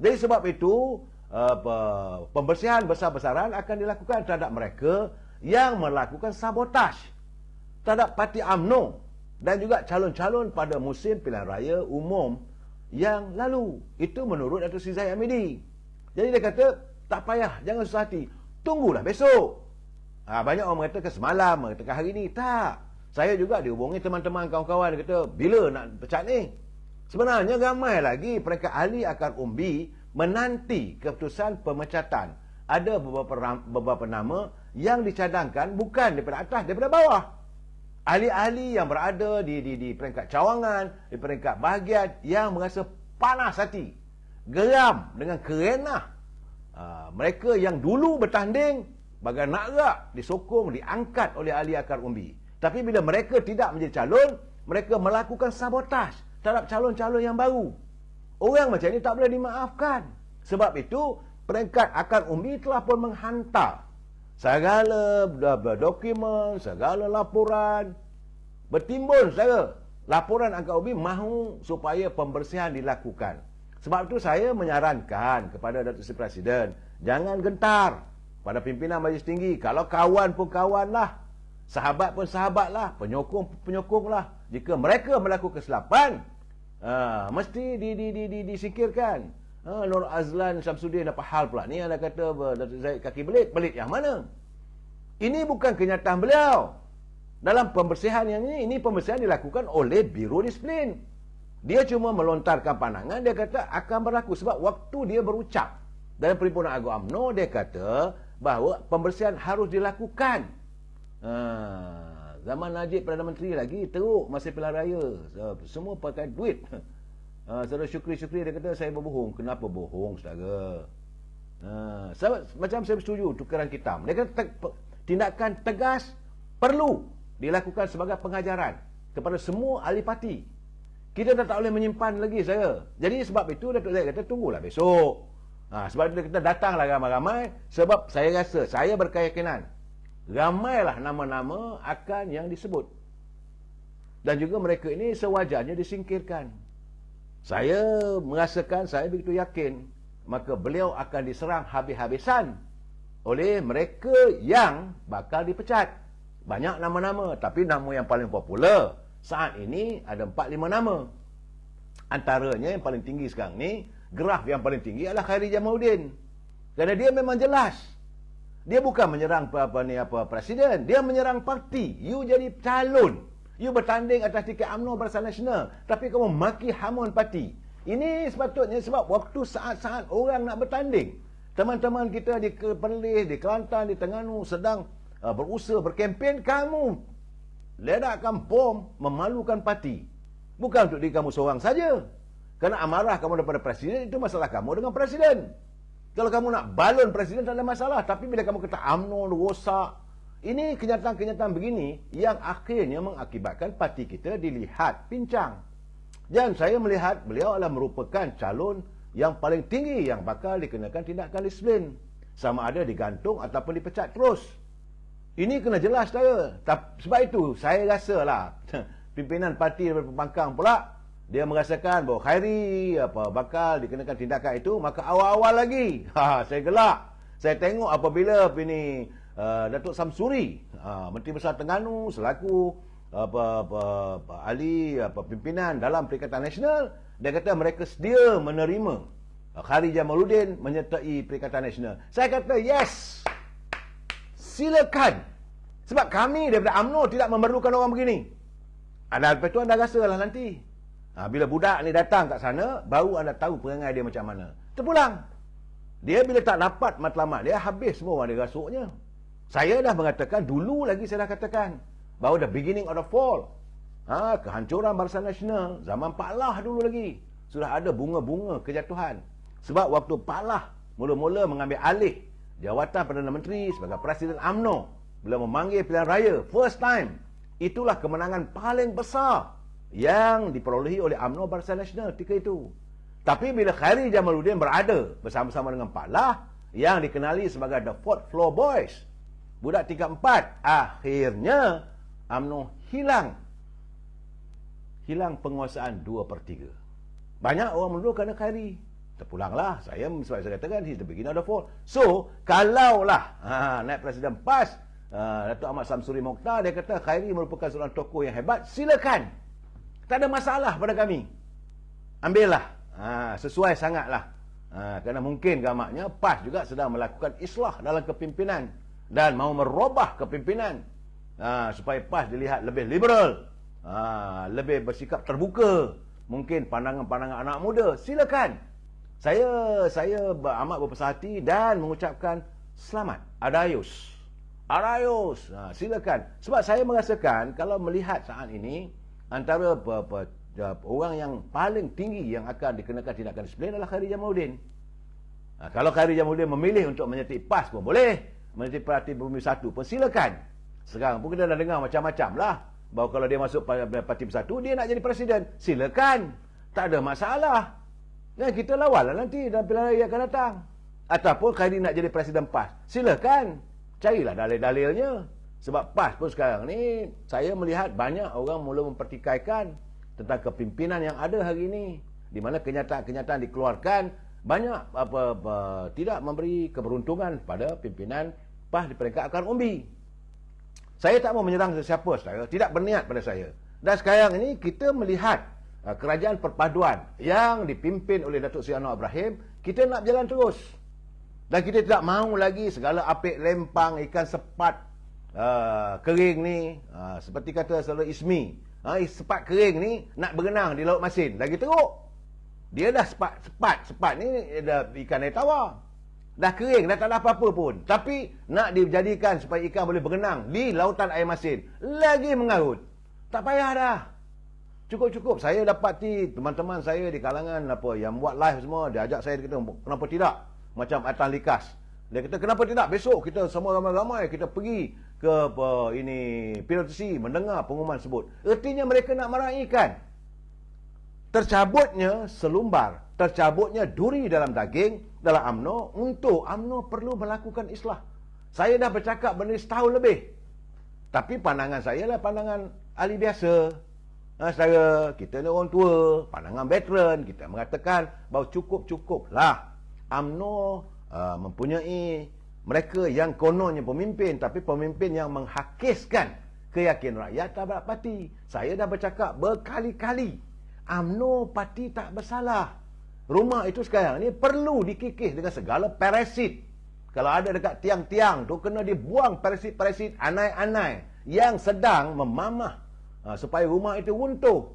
Jadi sebab itu pembersihan besar-besaran akan dilakukan terhadap mereka yang melakukan sabotaj terhadap parti UMNO dan juga calon-calon pada musim pilihan raya umum yang lalu. Itu menurut Datuk Sri Zahid Hamidi. Jadi dia kata, tak payah, jangan susah hati, tunggulah besok. Banyak orang mengatakan semalam, mengatakan hari ini. Tak. Saya juga dihubungi teman-teman, kawan-kawan, dia kata, bila nak pecat ni? Sebenarnya ramai lagi peringkat ahli akar umbi menanti keputusan pemecatan. Ada beberapa nama yang dicadangkan bukan daripada atas, daripada bawah. Ahli-ahli yang berada di peringkat cawangan, di peringkat bahagian, yang merasa panas hati, geram dengan kerenah. Mereka yang dulu bertanding bagai nakrak, disokong, diangkat oleh ahli akar umbi. Tapi bila mereka tidak menjadi calon, mereka melakukan sabotaj terhadap calon-calon yang baru. Orang macam ini tak boleh dimaafkan. Sebab itu, peringkat akar umbi telah pun menghantar segala dokumen, segala laporan. Bertimbun segala laporan akar umbi mahu supaya pembersihan dilakukan. Sebab itu saya menyarankan kepada Datuk Seri Presiden, jangan gentar pada pimpinan Majlis Tinggi. Kalau kawan pun kawan lah, sahabat pun sahabat lah, penyokong pun penyokong lah. Jika mereka melakukan kesilapan, mesti disingkirkan. Nur Azlan Syamsuddin apa hal pula ni? Ada kata Datuk Zahid kaki belit. Belit yang mana? Ini bukan kenyataan beliau. Dalam pembersihan yang ini pembersihan dilakukan oleh Biro Disiplin. Dia cuma melontarkan pandangan, dia kata akan berlaku. Sebab waktu dia berucap dalam Perhimpunan Agung UMNO, dia kata bahawa pembersihan harus dilakukan. Zaman Najib Perdana Menteri lagi teruk masa pilihan raya, semua pakai duit. Saudara Syukri dia kata saya berbohong. Kenapa bohong, saudara? Macam saya bersetuju tukaran hitam. Dia kata tindakan tegas perlu dilakukan sebagai pengajaran kepada semua ahli parti. Kita dah tak boleh menyimpan lagi, saya. Jadi sebab itu Datuk Zahid kata tunggulah besok. Sebab itu kita datanglah ramai-ramai. Sebab saya rasa, saya berkeyakinan ramailah nama-nama akan yang disebut. Dan juga mereka ini sewajarnya disingkirkan. Saya merasakan, saya begitu yakin, maka beliau akan diserang habis-habisan oleh mereka yang bakal dipecat. Banyak nama-nama, tapi nama yang paling popular saat ini ada 4-5 nama. Antaranya yang paling tinggi sekarang ni, graf yang paling tinggi adalah Khairi Jamaluddin. Kerana dia memang jelas. Dia bukan menyerang presiden, dia menyerang parti. You jadi calon, you bertanding atas tiket UMNO Barisan Nasional, tapi kamu maki hamun parti. Ini sepatutnya sebab waktu saat-saat orang nak bertanding. Teman-teman kita di Perlis, di Kelantan, di Terengganu sedang berusaha berkempen, kamu ledakkan bom memalukan parti. Bukan untuk diri kamu seorang saja. Kerana amarah kamu daripada presiden, itu masalah kamu dengan presiden. Kalau kamu nak balon presiden tak ada masalah. Tapi bila kamu kata UMNO rosak, ini kenyataan-kenyataan begini yang akhirnya mengakibatkan parti kita dilihat pincang. Dan saya melihat beliau adalah merupakan calon yang paling tinggi yang bakal dikenakan tindakan disiplin. Sama ada digantung ataupun dipecat terus. Ini kena jelas saya. Sebab itu saya rasalah pimpinan parti daripada pembangkang pula, dia merasakan bahawa Khairi bakal dikenakan tindakan itu, maka awal-awal lagi saya gelak. Saya tengok apabila Datuk Samsuri, Menteri Besar Terengganu selaku ahli pimpinan dalam Perikatan Nasional, dia kata mereka sedia menerima Khairi Jamaluddin menyertai Perikatan Nasional. Saya kata yes, silakan. Sebab kami daripada UMNO tidak memerlukan orang begini. Lepas tu anda rasalah nanti. Bila budak ni datang kat sana, baru anda tahu perangai dia macam mana. Terpulang. Dia bila tak dapat matlamat dia, habis semua orang dia rasuknya. Saya dah mengatakan, dulu lagi saya dah katakan, bahawa the beginning of the fall. Kehancuran Barisan Nasional, zaman Pak Lah dulu lagi. Sudah ada bunga-bunga kejatuhan. Sebab waktu Pak Lah mula-mula mengambil alih jawatan Perdana Menteri sebagai Presiden UMNO, bila memanggil pilihan raya, first time, itulah kemenangan paling besar yang diperolehi oleh UMNO Barisan Nasional ketika itu. Tapi bila Khairi Jamaluddin berada bersama-sama dengan Pak Lah, yang dikenali sebagai the Fourth Floor Boys, budak tingkat 4, akhirnya UMNO hilang penguasaan 2/3. Banyak orang menuduh kerana Khairi. terpulanglah. Sebab saya katakan he's the beginner of the fall. So, kalaulah naib Presiden PAS, Datuk Ahmad Samsuri Mokhtar, dia kata Khairi merupakan seorang tokoh yang hebat, silakan. Tak ada masalah pada kami. Ambillah. Sesuai sangatlah. Kerana mungkin gamaknya PAS juga sedang melakukan islah dalam kepimpinan dan mau merubah kepimpinan supaya PAS dilihat lebih liberal, lebih bersikap terbuka. Mungkin pandangan-pandangan anak muda, silakan. Saya amat berpesan hati dan mengucapkan selamat. Adayus. Silakan. Sebab saya merasakan kalau melihat saat ini antara orang yang paling tinggi yang akan dikenakan tindakan disiplin adalah Khairi Jamaluddin. Kalau Khairi Jamaluddin memilih untuk menyetik PAS pun boleh, menyetik Parti Bumi Bersatu pun silakan. Sekarang pun kita dah dengar macam-macam lah, bahawa kalau dia masuk Parti Bersatu, dia nak jadi presiden. Silakan. Tak ada masalah. Dan kita lawanlah nanti dalam pilihan raya akan datang. Ataupun Khairi nak jadi presiden PAS. Silakan. Carilah dalil-dalilnya. Sebab PAS pun sekarang ni, saya melihat banyak orang mula mempertikaikan tentang kepimpinan yang ada hari ini, di mana kenyataan-kenyataan dikeluarkan banyak tidak memberi keberuntungan pada pimpinan PAS di peringkat akar umbi. Saya tak mau menyerang sesiapa, saudara, tidak berniat pada saya. Dan sekarang ini kita melihat kerajaan perpaduan yang dipimpin oleh Datuk Seri Anwar Ibrahim, kita nak berjalan terus. Dan kita tidak mahu lagi segala apik lempang, ikan sepat kering ni, seperti kata Saudara Ismi, sepat kering ni nak berenang di Laut Masin, lagi teruk. Dia dah sepat ni dah ikan air tawar, dah kering, dah tak ada apa-apa pun, tapi nak dijadikan supaya ikan boleh berenang di lautan air masin, lagi mengarut. Tak payah dah, cukup-cukup. Saya dapati teman-teman saya di kalangan yang buat live semua, dia ajak saya, dia kata kenapa tidak, macam Atan Likas, dia kata kenapa tidak besok kita semua ramai-ramai kita pergi ke PLTC mendengar pengumuman sebut. Ertinya mereka nak meraihkan tercabutnya selumbar, tercabutnya duri dalam daging dalam UMNO, untuk UMNO perlu melakukan islah. Saya dah bercakap benda setahun lebih, tapi pandangan saya lah pandangan ahli biasa. Saudara, kita ni orang tua, pandangan veteran, kita mengatakan bahawa cukup-cukuplah UMNO mempunyai mereka yang kononnya pemimpin, tapi pemimpin yang menghakiskan keyakinan rakyat terhadap parti. Saya dah bercakap berkali-kali, UMNO parti tak bersalah. Rumah itu sekarang ni perlu dikikis dengan segala parasit. Kalau ada dekat tiang-tiang tu, kena dibuang parasit-parasit anai-anai yang sedang memamah supaya rumah itu runtuh.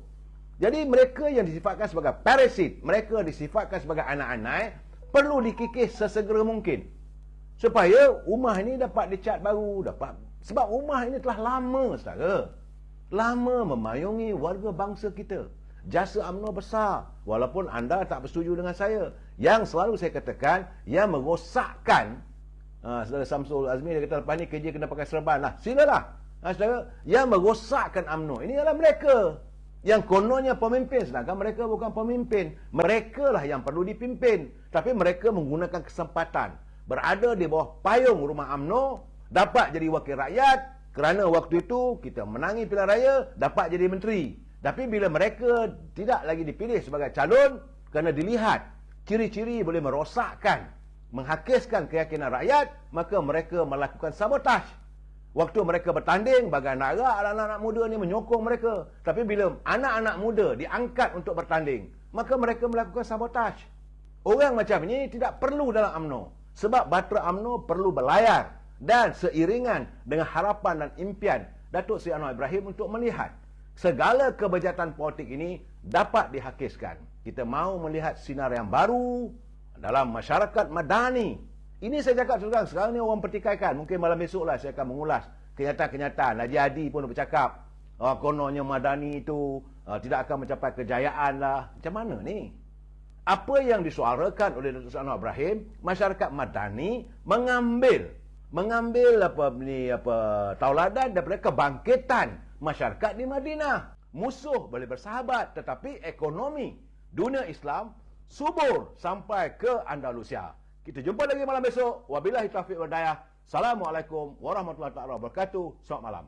Jadi mereka yang disifatkan sebagai parasit, mereka disifatkan sebagai anai-anai, perlu dikikis sesegera mungkin supaya rumah ini dapat dicat baru, sebab rumah ini telah lama, saudara, lama memayungi warga bangsa kita. Jasa UMNO besar, walaupun anda tak bersetuju dengan saya. Yang selalu saya katakan, yang merosakkan, saudara Samsul Azmi, dia kata lepas ni kerja kena pakai serban lah, silalah. Saudara, yang merosakkan UMNO ini adalah mereka yang kononnya pemimpin, sedangkan mereka bukan pemimpin. Mereka lah yang perlu dipimpin, tapi mereka menggunakan kesempatan berada di bawah payung rumah UMNO, dapat jadi wakil rakyat, kerana waktu itu kita menangi pilihan raya, dapat jadi menteri. Tapi bila mereka tidak lagi dipilih sebagai calon, kerana dilihat ciri-ciri boleh merosakkan, menghakiskan keyakinan rakyat, maka mereka melakukan sabotaj. Waktu mereka bertanding, bagai anak-anak muda ni menyokong mereka. Tapi bila anak-anak muda diangkat untuk bertanding, maka mereka melakukan sabotaj. Orang macam ini tidak perlu dalam UMNO. Sebab batera UMNO perlu berlayar. Dan seiringan dengan harapan dan impian Datuk Seri Anwar Ibrahim untuk melihat segala kebejatan politik ini dapat dihakiskan. Kita mahu melihat sinar yang baru dalam masyarakat madani. Ini saya cakap sekarang ni orang pertikaikan. Mungkin malam besok lah saya akan mengulas kenyataan-kenyataan. Haji Hadi pun bercakap, kononnya madani itu tidak akan mencapai kejayaan lah. Macam mana ni? Apa yang disuarakan oleh Datuk Seri Anwar Ibrahim, masyarakat madani mengambil tauladan daripada kebangkitan masyarakat di Madinah. Musuh boleh bersahabat, tetapi ekonomi dunia Islam subur sampai ke Andalusia. Kita jumpa lagi malam besok. Wabillahi taufiq wal hidayah. Assalamualaikum warahmatullahi wabarakatuh. Selamat malam.